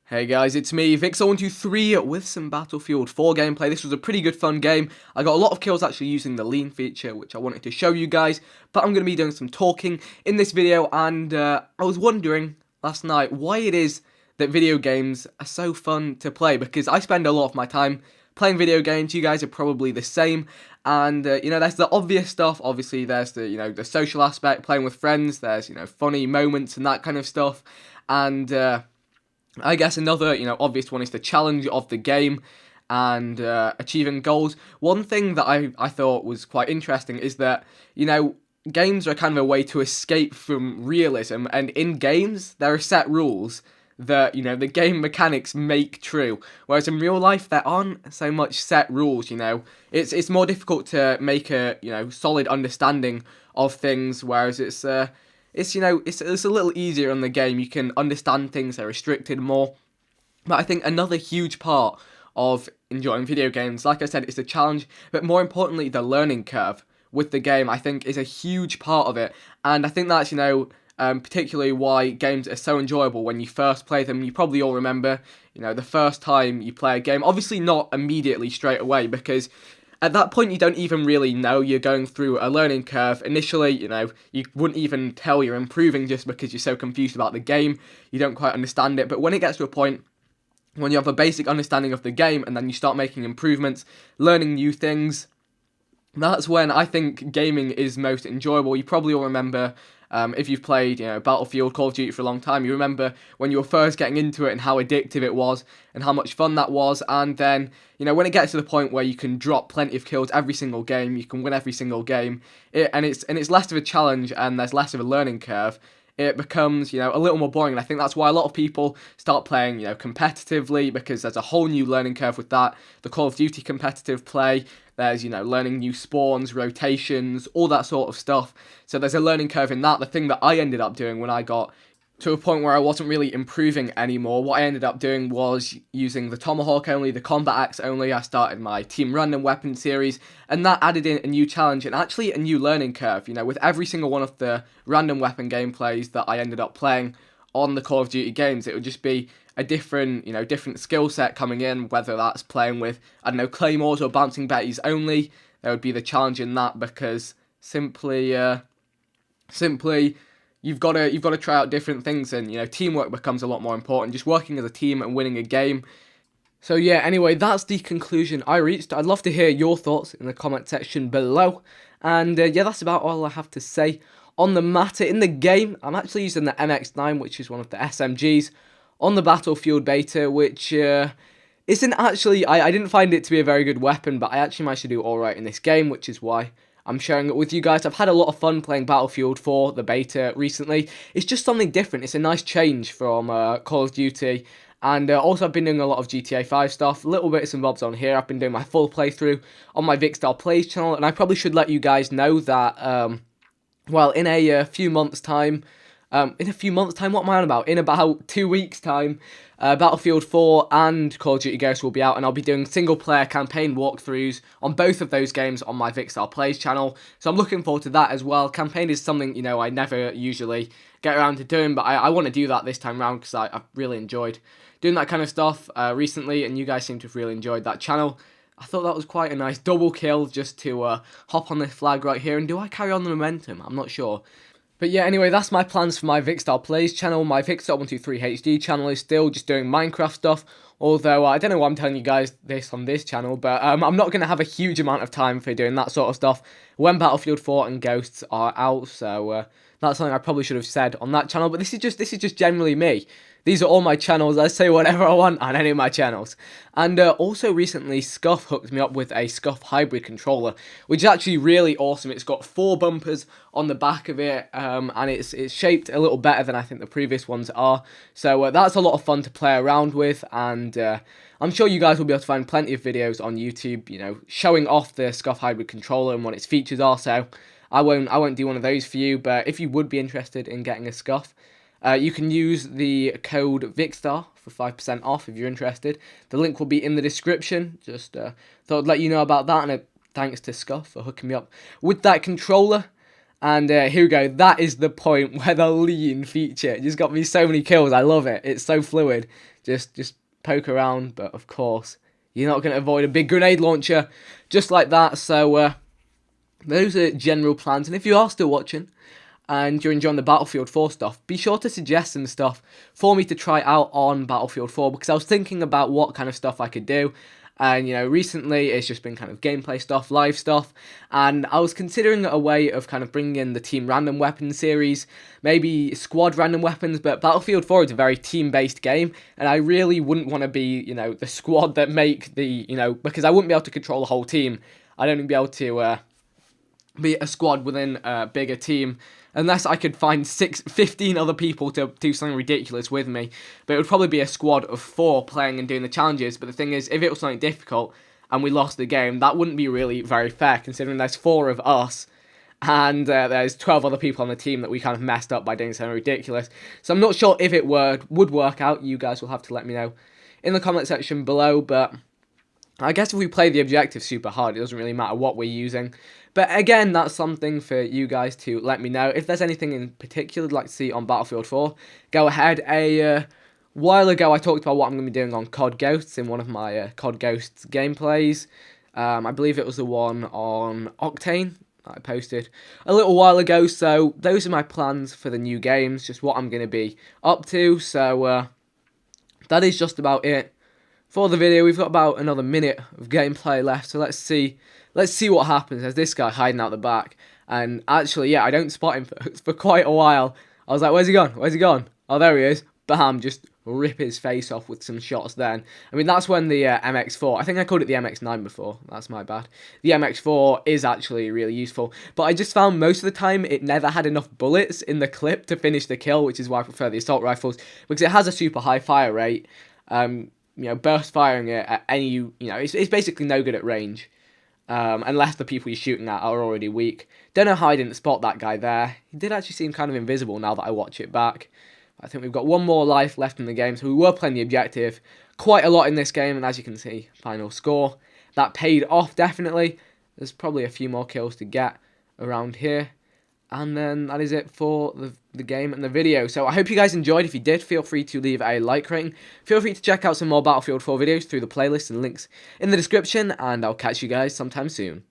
Hey guys, it's me, Vixer123 with some Battlefield 4 gameplay. This was a pretty good fun game. I got a lot of kills actually using the lean feature, which I wanted to show you guys, but I'm going to be doing some talking in this video, and I was wondering last night why it is that video games are so fun to play, because I spend a lot of my time playing video games. You guys are probably the same, and there's the obvious stuff. Obviously there's the the social aspect, playing with friends, there's funny moments and that kind of stuff, and I guess another, obvious one is the challenge of the game and achieving goals. One thing that I thought was quite interesting is that, games are kind of a way to escape from realism, and in games, there are set rules that, the game mechanics make true. Whereas in real life, there aren't so much set rules. It's more difficult to make a, solid understanding of things, whereas it's it's a little easier in the game. You can understand things, they're restricted more. But I think another huge part of enjoying video games, like I said, is the challenge, but more importantly, the learning curve with the game, I think, is a huge part of it. And I think that's, particularly why games are so enjoyable when you first play them. You probably all remember, the first time you play a game, obviously not immediately straight away, because at that point, you don't even really know you're going through a learning curve. Initially, you wouldn't even tell you're improving just because you're so confused about the game. You don't quite understand it. But when it gets to a point when you have a basic understanding of the game and then you start making improvements, learning new things, that's when I think gaming is most enjoyable. You probably all remember, if you've played, Battlefield, Call of Duty for a long time, you remember when you were first getting into it and how addictive it was and how much fun that was. And then, when it gets to the point where you can drop plenty of kills every single game, you can win every single game, and it's less of a challenge and there's less of a learning curve. It becomes, a little more boring. And I think that's why a lot of people start playing, competitively, because there's a whole new learning curve with that. The Call of Duty competitive play, there's, learning new spawns, rotations, all that sort of stuff. So there's a learning curve in that. The thing that I ended up doing when I got to a point where I wasn't really improving anymore, what I ended up doing was using the Tomahawk only, the Combat Axe only. I started my Team Random Weapon series, and that added in a new challenge and actually a new learning curve. With every single one of the random weapon gameplays that I ended up playing on the Call of Duty games, it would just be a different, different skill set coming in, whether that's playing with, claymores or bouncing betties only. There would be the challenge in that, because simply you've got to try out different things, and teamwork becomes a lot more important, just working as a team and winning a game. So yeah, anyway, that's the conclusion I reached. I'd love to hear your thoughts in the comment section below, and yeah, that's about all I have to say on the matter. In the game, I'm actually using the MX-9, which is one of the SMGs on the Battlefield beta, which isn't actually, I didn't find it to be a very good weapon, but I actually managed to do alright in this game, which is why I'm sharing it with you guys. I've had a lot of fun playing Battlefield 4, the beta, recently. It's just something different. It's a nice change from Call of Duty. And also I've been doing a lot of GTA 5 stuff, little bits and bobs on here. I've been doing my full playthrough on my Vicstar Plays channel, and I probably should let you guys know that, well, in a few months' time, what am I on about? In about 2 weeks' time, Battlefield 4 and Call of Duty Ghosts will be out, and I'll be doing single-player campaign walkthroughs on both of those games on my Vicstar Plays channel, so I'm looking forward to that as well. Campaign is something, I never usually get around to doing, but I want to do that this time around, because I've really enjoyed doing that kind of stuff recently, and you guys seem to have really enjoyed that channel. I thought that was quite a nice double kill just to hop on this flag right here, and do I carry on the momentum? I'm not sure. But yeah, anyway, that's my plans for my Vicstar Plays channel. My Vicstar123HD channel is still just doing Minecraft stuff, although I don't know why I'm telling you guys this on this channel, but I'm not going to have a huge amount of time for doing that sort of stuff when Battlefield 4 and Ghosts are out, so that's something I probably should have said on that channel, but this is just generally me. These are all my channels. I say whatever I want on any of my channels. And also recently, Scuff hooked me up with a Scuff hybrid controller, which is actually really awesome. It's got 4 bumpers on the back of it, and it's shaped a little better than I think the previous ones are. So that's a lot of fun to play around with, and I'm sure you guys will be able to find plenty of videos on YouTube, showing off the Scuff hybrid controller and what its features are. So I won't do one of those for you, but if you would be interested in getting a Scuff, you can use the code VICSTAR for 5% off if you're interested. The link will be in the description. Just thought I'd let you know about that, and thanks to Scuff for hooking me up with that controller. And here we go. That is the point where the lean feature just got me so many kills. I love it. It's so fluid. just poke around, but of course, you're not going to avoid a big grenade launcher just like that. So those are general plans, and if you are still watching and you're enjoying the Battlefield 4 stuff, be sure to suggest some stuff for me to try out on Battlefield 4, because I was thinking about what kind of stuff I could do. And, recently it's just been kind of gameplay stuff, live stuff, and I was considering a way of kind of bringing in the team random weapons series, maybe squad random weapons, but Battlefield 4 is a very team-based game, and I really wouldn't want to be, the squad that make the, because I wouldn't be able to control the whole team. I'd only be able to be a squad within a bigger team, unless I could find 15 other people to do something ridiculous with me. But it would probably be a squad of 4 playing and doing the challenges. But the thing is, if it was something difficult and we lost the game, that wouldn't be really very fair, considering there's 4 of us and there's 12 other people on the team that we kind of messed up by doing something ridiculous. So I'm not sure if it would work out. You guys will have to let me know in the comment section below, but I guess if we play the objective super hard, it doesn't really matter what we're using. But again, that's something for you guys to let me know. If there's anything in particular you'd like to see on Battlefield 4, go ahead. A while ago, I talked about what I'm going to be doing on COD Ghosts in one of my COD Ghosts gameplays. I believe it was the one on Octane that I posted a little while ago. So those are my plans for the new games, just what I'm going to be up to. So that is just about it for the video. We've got about another minute of gameplay left, so let's see what happens. There's this guy hiding out the back, and actually, yeah, I don't spot him for quite a while. I was like, where's he gone? Where's he gone? Oh, there he is. Bam, just rip his face off with some shots then. I mean, that's when the MX4, I think I called it the MX9 before, that's my bad. The MX4 is actually really useful, but I just found most of the time it never had enough bullets in the clip to finish the kill, which is why I prefer the assault rifles, because it has a super high fire rate. Burst firing it at any, it's basically no good at range. Unless the people you're shooting at are already weak. Don't know how I didn't spot that guy there. He did actually seem kind of invisible now that I watch it back. I think we've got one more life left in the game, so we were playing the objective quite a lot in this game, and as you can see, final score. That paid off, definitely. There's probably a few more kills to get around here. And then that is it for the game and the video. So I hope you guys enjoyed. If you did, feel free to leave a like rating. Feel free to check out some more Battlefield 4 videos through the playlist and links in the description. And I'll catch you guys sometime soon.